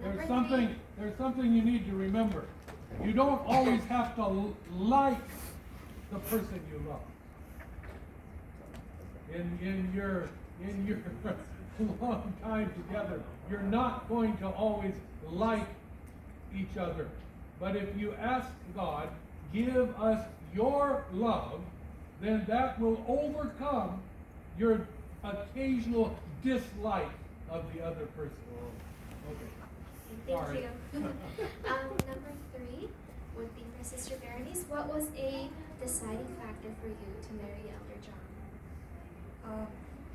There's something you need to remember. You don't always have to like the person you love. In your long time together, you're not going to always like each other. But if you ask God, give us your love, then that will overcome your occasional dislike of the other person. Okay. Thank you. Number 3 would be for Sister Berenice. What was a deciding factor for you to marry Elder John?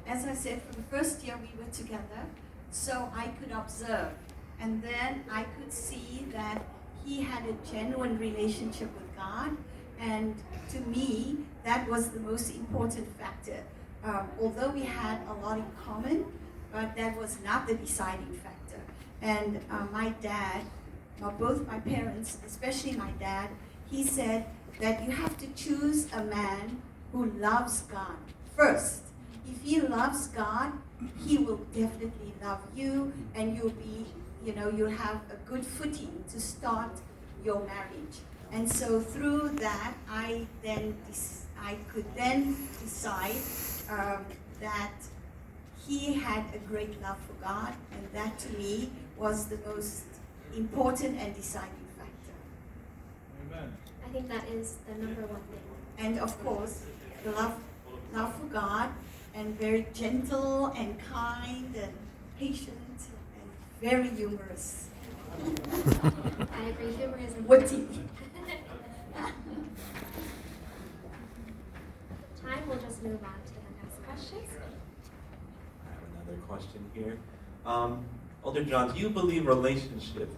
As I said, for the first year we were together, so I could observe. And then I could see that he had a genuine relationship with God. And to me, that was the most important factor. Although we had a lot in common, but that was not the deciding factor. And my dad, both my parents, especially my dad, he said that you have to choose a man who loves God first. If he loves God, he will definitely love you, and you'll have a good footing to start your marriage. And so through that, I could then decide that he had a great love for God, and that to me was the most important and deciding factor. Amen. I think that is the number one thing. And of course, the love for God, and very gentle and kind and patient and very humorous. I agree, humor is important. Witty. Time, we'll just move on to the next questions. I have another question here. Elder John, do you believe relationship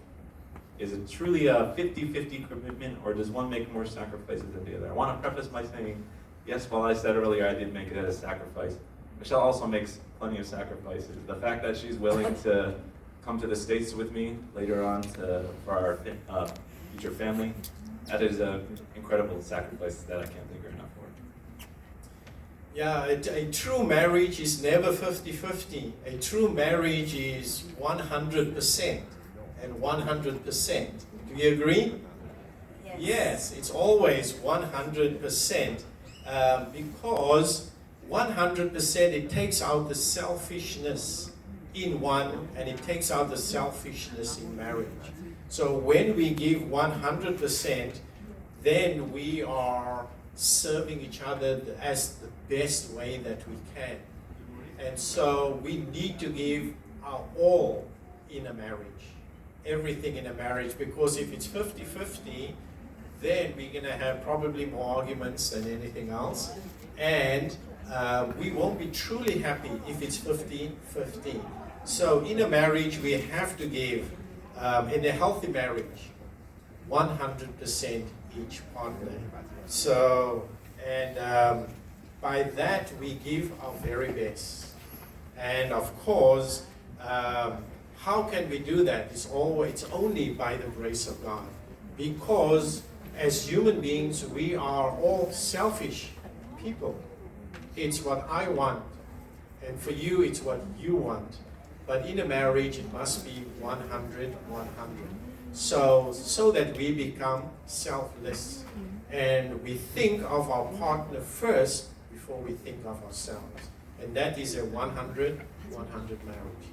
is it truly a 50-50 commitment, or does one make more sacrifices than the other? I want to preface by saying, yes, while I said earlier I did make it as a sacrifice, Michelle also makes plenty of sacrifices. The fact that she's willing to come to the States with me later on for our future family, that is an incredible sacrifice that I can't thank her enough for. Yeah, a true marriage is never 50-50. A true marriage is 100% and 100%. Do you agree? Yes, it's always 100%, because 100% it takes out the selfishness in one, and it takes out the selfishness in marriage. So when we give 100%, then we are serving each other as the best way that we can. And so we need to give our all in a marriage, everything in a marriage, because if it's 50-50, then we're going to have probably more arguments than anything else, and we won't be truly happy if it's 50-50. So in a marriage, we have to give, in a healthy marriage, 100% each partner. So, and by that we give our very best. And of course, how can we do that? It's only by the grace of God. Because as human beings, we are all selfish people. It's what I want, and for you, it's what you want. But in a marriage, it must be 100-100. So that we become selfless. And we think of our partner first before we think of ourselves. And that is a 100-100 marriage.